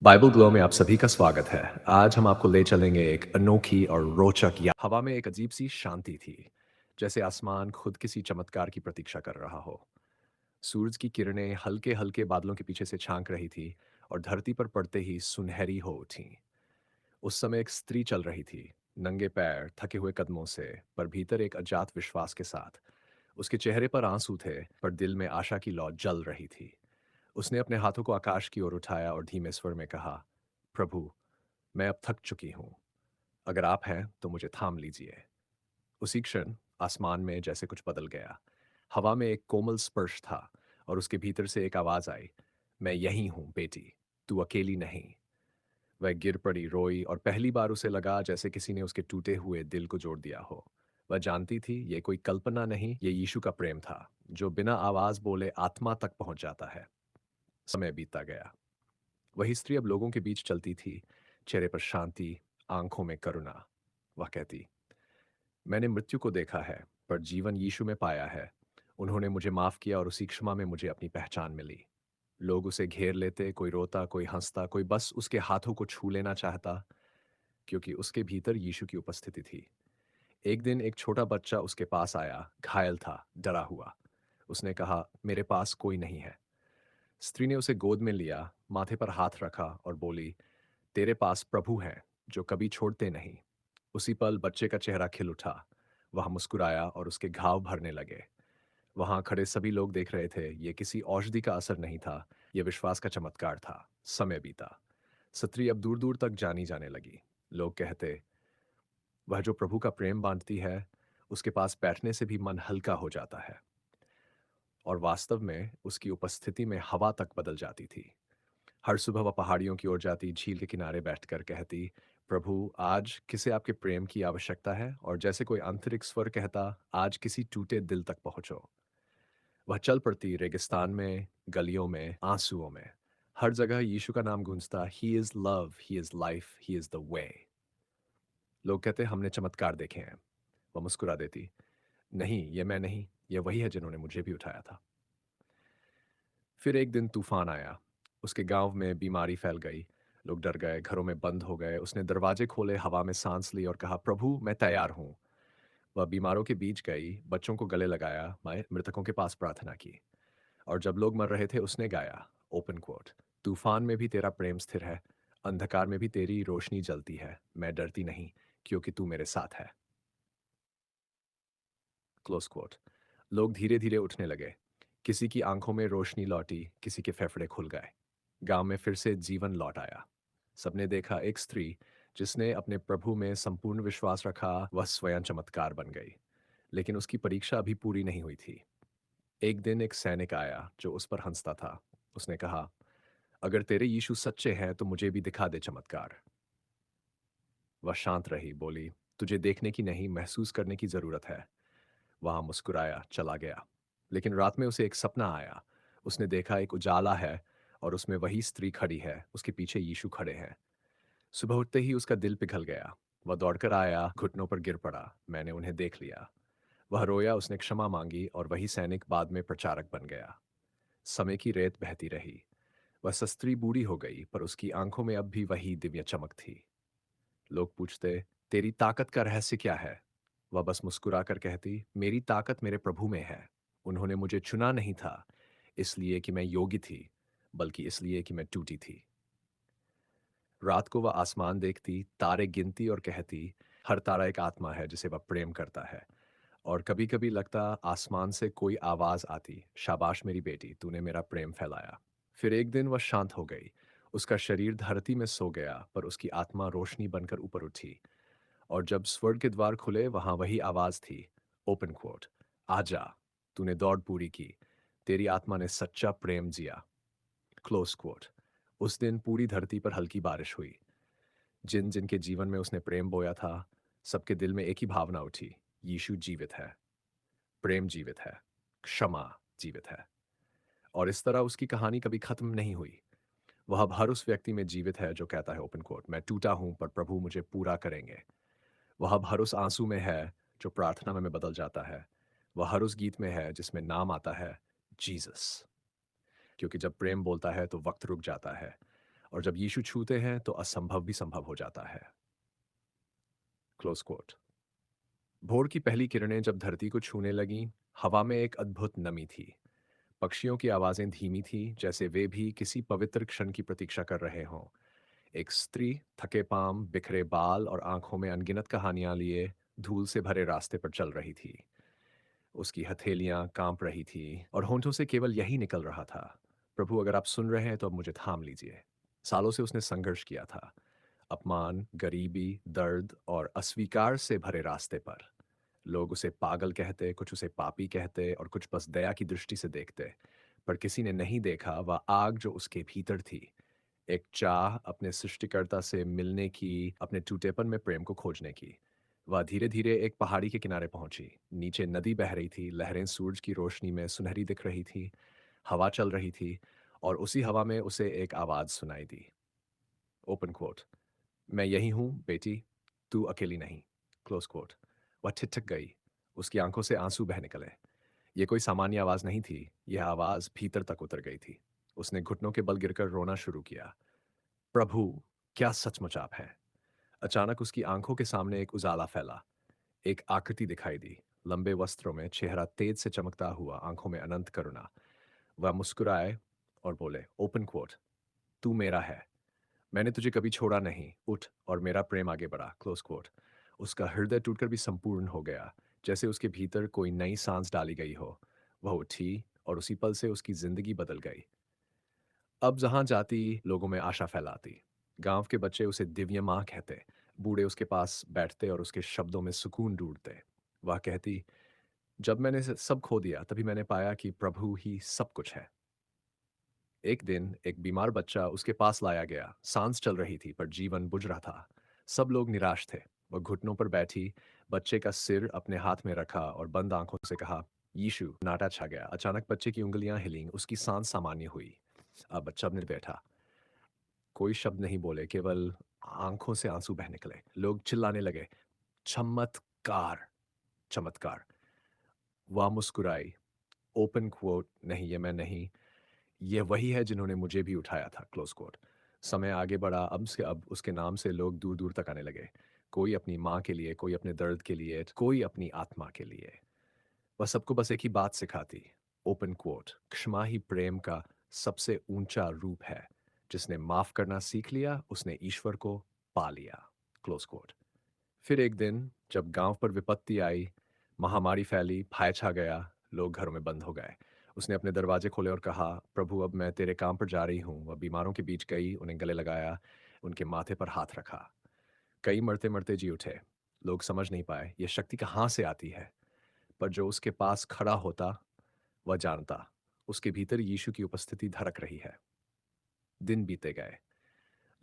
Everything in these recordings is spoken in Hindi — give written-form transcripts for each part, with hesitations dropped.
बाइबल ग्लो में आप सभी का स्वागत है। आज हम आपको ले चलेंगे एक अनोखी और रोचक या हवा में एक अजीब सी शांति थी, जैसे आसमान खुद किसी चमत्कार की प्रतीक्षा कर रहा हो। सूरज की किरणें हल्के हल्के बादलों के पीछे से झांक रही थी और धरती पर पड़ते ही सुनहरी हो उठी। उस समय एक स्त्री चल रही थी, नंगे पैर, थके हुए कदमों से, पर भीतर एक अजात विश्वास के साथ। उसके चेहरे पर आंसू थे, पर दिल में आशा की लौ जल रही थी। उसने अपने हाथों को आकाश की ओर उठाया और धीमे स्वर में कहा, प्रभु, मैं अब थक चुकी हूँ। अगर आप हैं तो मुझे थाम लीजिए। उसी क्षण आसमान में जैसे कुछ बदल गया। हवा में एक कोमल स्पर्श था और उसके भीतर से एक आवाज आई, मैं यही हूँ बेटी, तू अकेली नहीं। वह गिर पड़ी, रोई, और पहली बार उसे लगा जैसे किसी ने उसके टूटे हुए दिल को जोड़ दिया हो। वह जानती थी ये कोई कल्पना नहीं, ये यीशु का प्रेम था, जो बिना आवाज बोले आत्मा तक पहुंच जाता है। समय बीतता गया। वही स्त्री अब लोगों के बीच चलती थी, चेहरे पर शांति, आंखों में करुणा। वह कहती, मैंने मृत्यु को देखा है, पर जीवन यीशु में पाया है। उन्होंने मुझे माफ किया और उसी क्षमा में मुझे अपनी पहचान मिली। लोग उसे घेर लेते, कोई रोता, कोई हंसता, कोई बस उसके हाथों को छू लेना चाहता, क्योंकि उसके भीतर यीशु की उपस्थिति थी। एक दिन एक छोटा बच्चा उसके पास आया, घायल था, डरा हुआ। उसने कहा, मेरे पास कोई नहीं है। स्त्री ने उसे गोद में लिया, माथे पर हाथ रखा और बोली, तेरे पास प्रभु हैं, जो कभी छोड़ते नहीं। उसी पल बच्चे का चेहरा खिल उठा। वह मुस्कुराया और उसके घाव भरने लगे। वहां खड़े सभी लोग देख रहे थे, ये किसी औषधि का असर नहीं था, यह विश्वास का चमत्कार था। समय बीता। स्त्री अब दूर दूर तक जानी जाने लगी। लोग कहते, वह जो प्रभु का प्रेम बांटती है, उसके पास बैठने से भी मन हल्का हो जाता है। और वास्तव में उसकी उपस्थिति में हवा तक बदल जाती थी। हर सुबह वह पहाड़ियों की ओर जाती, झील के किनारे बैठकर कहती, प्रभु, आज किसे आपके प्रेम की आवश्यकता है? और जैसे कोई आंतरिक स्वर कहता, आज किसी टूटे दिल तक पहुंचो। वह चल पड़ती, रेगिस्तान में, गलियों में, आंसुओं में। हर जगह यीशु का नाम गूंजता, he is love, he is life, he is the way. लोग कहते, हमने चमत्कार देखे हैं। वह मुस्कुरा देती, नहीं, ये मैं नहीं, ये वही है जिन्होंने मुझे भी उठाया था। फिर एक दिन तूफान आया। उसके गांव में बीमारी फैल गई। लोग डर गए, घरों में बंद हो गए। उसने दरवाजे खोले, हवा में सांस ली और कहा, प्रभु, मैं तैयार हूँ। वह बीमारों के बीच गई, बच्चों को गले लगाया, मृतकों के पास प्रार्थना की। और जब लोग मर रहे थे, उसने गाया, ओपन कोट, तूफान में भी तेरा प्रेम स्थिर है, अंधकार में भी तेरी रोशनी जलती है, मैं डरती नहीं, क्योंकि तू मेरे साथ है। Close quote. लोग धीरे धीरे उठने लगे। किसी की आंखों में रोशनी लौटी, किसी के फेफड़े खुल गए। गांव में फिर से जीवन लौट आया। सबने देखा, एक स्त्री जिसने अपने प्रभु में संपूर्ण विश्वास रखा, वह स्वयं चमत्कार बन गई। लेकिन उसकी परीक्षा अभी पूरी नहीं हुई थी। एक दिन एक सैनिक आया जो उस पर हंसता था। उसने कहा, अगर तेरे यीशु सच्चे हैं तो मुझे भी दिखा दे चमत्कार। वह शांत रही, बोली, तुझे देखने की नहीं, महसूस करने की जरूरत है। वहां मुस्कुराया, चला गया। लेकिन रात में उसे एक सपना आया। उसने देखा, एक उजाला है और उसमें वही स्त्री खड़ी है, उसके पीछे यीशु खड़े हैं। सुबह उठते ही उसका दिल पिघल गया। वह दौड़कर आया, घुटनों पर गिर पड़ा, मैंने उन्हें देख लिया। वह रोया, उसने क्षमा मांगी और वही सैनिक बाद में प्रचारक बन गया। समय की रेत बहती रही। वह स्त्री बूढ़ी हो गई, पर उसकी आंखों में अब भी वही दिव्य चमक थी। लोग पूछते, तेरी ताकत का रहस्य क्या है? वह बस मुस्कुराकर कहती, मेरी ताकत मेरे प्रभु में है। उन्होंने मुझे चुना नहीं था इसलिए कि मैं योग्य थी, बल्कि इसलिए कि मैं टूटी थी। रात को वह आसमान देखती, तारे गिनती और कहती, हर तारा एक आत्मा है जिसे वह प्रेम करता है। और कभी कभी लगता, आसमान से कोई आवाज आती, शाबाश मेरी बेटी, तूने मेरा प्रेम फैलाया। फिर एक दिन वह शांत हो गई। उसका शरीर धरती में सो गया, पर उसकी आत्मा रोशनी बनकर ऊपर उठी। और जब स्वर्ग के द्वार खुले, वहां वही आवाज थी, ओपन कोट, आजा, तूने दौड़ पूरी की, तेरी आत्मा ने सच्चा प्रेम जिया। Close coat. उस दिन पूरी धरती पर हल्की बारिश हुई। जिन जिनके जीवन में उसने प्रेम बोया था, सबके दिल में एक ही भावना उठी, यीशु जीवित है, प्रेम जीवित है, क्षमा जीवित है। और इस तरह उसकी कहानी कभी खत्म नहीं हुई। वह अब हर उस व्यक्ति में जीवित है जो कहता है, ओपन कोट, मैं टूटा हूं पर प्रभु मुझे पूरा करेंगे। वह अब हर उस आंसू में है जो प्रार्थना में बदल जाता है। वह हर उस गीत में है जिसमें नाम आता है, जीसस। क्योंकि जब प्रेम बोलता है तो वक्त रुक जाता है, और जब यीशु छूते हैं तो असंभव भी संभव हो जाता है। Close quote. भोर की पहली किरणें जब धरती को छूने लगीं, हवा में एक अद्भुत नमी थी। पक्षियों की आवाजें धीमी थी, जैसे वे भी किसी पवित्र क्षण की प्रतीक्षा कर रहे हों। एक स्त्री थके पांव, बिखरे बाल और आंखों में अनगिनत कहानियां लिए धूल से भरे रास्ते पर चल रही थी। उसकी हथेलियां कांप रही थी और होंठों से केवल यही निकल रहा था, प्रभु अगर आप सुन रहे हैं तो अब मुझे थाम लीजिए। सालों से उसने संघर्ष किया था, अपमान, गरीबी, दर्द और अस्वीकार से भरे रास्ते पर। लोग उसे पागल कहते, कुछ उसे पापी कहते और कुछ बस दया की दृष्टि से देखते। पर किसी ने नहीं देखा वह आग जो उसके भीतर थी, एक चाह अपने सृष्टिकर्ता से मिलने की, अपने टूटेपन में प्रेम को खोजने की। वह धीरे-धीरे एक पहाड़ी के किनारे पहुंची। नीचे नदी बह रही थी, लहरें सूरज की रोशनी में सुनहरी दिख रही थी, हवा चल रही थी और उसी हवा में उसे एक आवाज सुनाई दी। Open coat. मैं यही हूँ बेटी, तू अकेली नहीं। Close quote. वह ठिठक गई, उसकी आंखों से आंसू बह निकले। ये कोई सामान्य आवाज नहीं थी, यह आवाज भीतर तक उतर गई थी। उसने घुटनों के बल गिरकर रोना शुरू किया। प्रभु, क्या सचमुच आप हैं? अचानक उसकी आंखों के सामने एक उजाला फैला। एक आकृति दिखाई दी, लंबे वस्त्रों में, चेहरा तेज से चमकता हुआ, आंखों में अनंत करुणा। वह मुस्कुराए और बोले, ओपन कोट, तू मेरा है, मैंने तुझे कभी छोड़ा नहीं, उठ और मेरा प्रेम आगे बढ़ा। Close quote. उसका हृदय टूटकर भी संपूर्ण हो गया, जैसे उसके भीतर कोई नई सांस डाली गई हो। वह उठी और उसी पल से उसकी जिंदगी बदल गई। अब जहां जाती लोगों में आशा फैलाती। गांव के बच्चे उसे दिव्य माँ कहते, बूढ़े उसके पास बैठते और उसके शब्दों में सुकून ढूंढते। वह कहती, जब मैंने सब खो दिया तभी मैंने पाया कि प्रभु ही सब कुछ है। एक दिन एक बीमार बच्चा उसके पास लाया गया। सांस चल रही थी पर जीवन बुझ रहा था। सब लोग निराश थे। वह घुटनों पर बैठी, बच्चे का सिर अपने हाथ में रखा और बंद आंखों से कहा, यीशु। नाटा छा गया। अचानक बच्चे की उंगलियां हिलीं, उसकी सांस सामान्य हुई। अब बच्चा अपने बैठा, कोई शब्द नहीं बोले, केवल आंखों से आंसू बह निकले। लोग चिल्लाने लगे, चमत्कार, चमत्कार। वह मुस्कुराई। ओपन क्वोट, नहीं ये मैं नहीं, ये वही है जिन्होंने मुझे भी उठाया था। Close quote. समय आगे बढ़ा, अब से अब उसके नाम से लोग दूर दूर तक आने लगे। कोई अपनी माँ के लिए, कोई अपने दर्द के लिए, कोई अपनी आत्मा के लिए। वह सबको बस एक ही बात सिखाती। ओपन कोट, क्षमा ही प्रेम का सबसे ऊंचा रूप है। जिसने माफ करना सीख लिया उसने ईश्वर को पा लिया। Close quote. फिर एक दिन जब गांव पर विपत्ति आई, महामारी फैली, भय छा गया, लोग घरों में बंद हो गए। उसने अपने दरवाजे खोले और कहा, प्रभु अब मैं तेरे काम पर जा रही हूँ। वह बीमारों के बीच गई, उन्हें गले लगाया, उनके माथे पर हाथ रखा। कई मरते मरते जी उठे। लोग समझ नहीं पाए ये शक्ति कहाँ से आती है, पर जो उसके पास खड़ा होता वह जानता, उसके भीतर यीशु की उपस्थिति धड़क रही है। दिन बीते गए,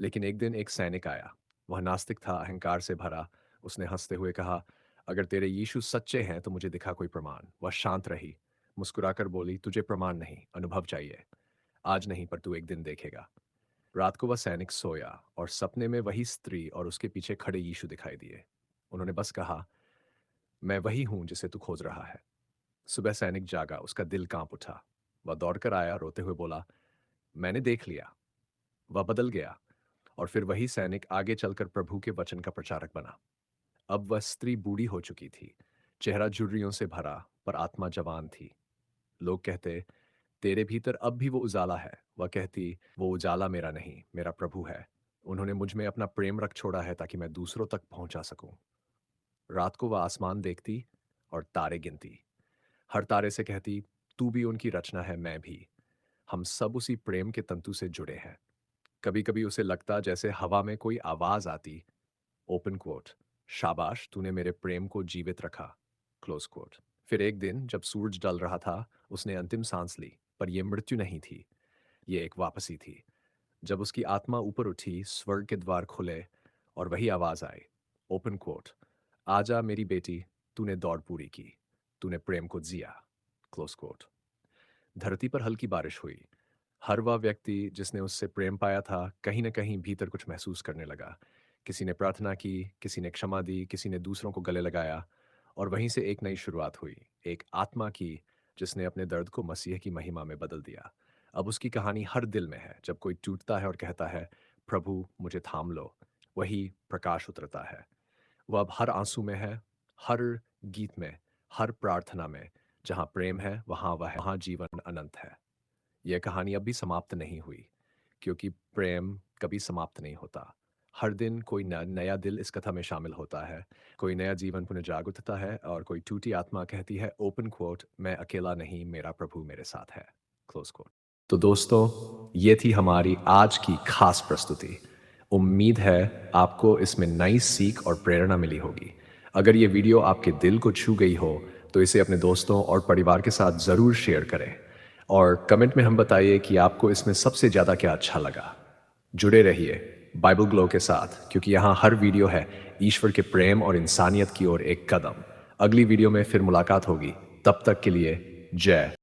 लेकिन एक दिन एक सैनिक आया। वह नास्तिक था, अहंकार से भरा। उसने हंसते हुए कहा, अगर तेरे यीशु सच्चे हैं तो मुझे दिखा कोई प्रमाण। वह शांत रही, मुस्कुराकर बोली, तुझे प्रमाण नहीं, अनुभव चाहिए। आज नहीं पर तू एक दिन देखेगा। रात को वह सैनिक सोया और सपने में वही स्त्री और उसके पीछे खड़े यीशु दिखाई दिए। उन्होंने बस कहा, मैं वही हूं जिसे तू खोज रहा है। सुबह सैनिक जागा, उसका दिल कांप उठा। वह दौड़कर आया, रोते हुए बोला, मैंने देख लिया। वह बदल गया और फिर वही सैनिक आगे चलकर प्रभु के वचन का प्रचारक बना। अब वह स्त्री बूढ़ी हो चुकी थी, चेहरा झुर्रियों से भरा, पर आत्मा जवान थी। लोग कहते, तेरे भीतर अब भी वो उजाला है। वह कहती, वो उजाला मेरा नहीं, मेरा प्रभु है। उन्होंने मुझ में अपना प्रेम रख छोड़ा है ताकि मैं दूसरों तक पहुंचा सकूं। रात को वह आसमान देखती और तारे गिनती। हर तारे से कहती, तू भी उनकी रचना है, मैं भी। हम सब उसी प्रेम के तंतु से जुड़े हैं। कभी कभी उसे लगता जैसे हवा में कोई आवाज आती। ओपन कोट, शाबाश, तूने मेरे प्रेम को जीवित रखा। Close quote. फिर एक दिन जब सूरज ढल रहा था, उसने अंतिम सांस ली, पर यह मृत्यु नहीं थी, ये एक वापसी थी। जब उसकी आत्मा ऊपर उठी, स्वर्ग के द्वार खुले और वही आवाज आई। ओपन कोट, आजा मेरी बेटी, तूने दौड़ पूरी की, तूने प्रेम को जिया। Close coat. धरती पर हल्की बारिश हुई। हर वह व्यक्ति जिसने उससे प्रेम पाया था, कहीं न कहीं भीतर कुछ महसूस करने लगा। किसी ने प्रार्थना की, किसी ने क्षमा दी, किसी ने दूसरों को गले लगाया और वहीं से एक नई शुरुआत हुई। एक आत्मा की जिसने अपने दर्द को मसीह की महिमा में बदल दिया। अब उसकी कहानी हर दिल में है। जब कोई टूटता है और कहता है, प्रभु मुझे थाम लो, वही प्रकाश उतरता है। वो अब हर आंसू में है, हर गीत में, हर प्रार्थना में। जहाँ प्रेम है, वहाँ वह है, वहाँ जीवन अनंत है। यह कहानी अभी समाप्त नहीं हुई, क्योंकि प्रेम कभी समाप्त नहीं होता। हर दिन कोई नया दिल इस कथा में शामिल होता है, कोई नया जीवन पुनः जाग उठता है और कोई टूटी आत्मा कहती है, ओपन क्वोट, मैं अकेला नहीं, मेरा प्रभु मेरे साथ है, क्लोज क्वोट। तो दोस्तों, ये थी हमारी आज की खास प्रस्तुति। उम्मीद है आपको इसमें नई सीख और प्रेरणा मिली होगी। अगर ये वीडियो आपके दिल को छू गई हो, तो इसे अपने दोस्तों और परिवार के साथ ज़रूर शेयर करें और कमेंट में हम बताइए कि आपको इसमें सबसे ज़्यादा क्या अच्छा लगा। जुड़े रहिए बाइबल ग्लो के साथ, क्योंकि यहाँ हर वीडियो है ईश्वर के प्रेम और इंसानियत की ओर एक कदम। अगली वीडियो में फिर मुलाकात होगी, तब तक के लिए जय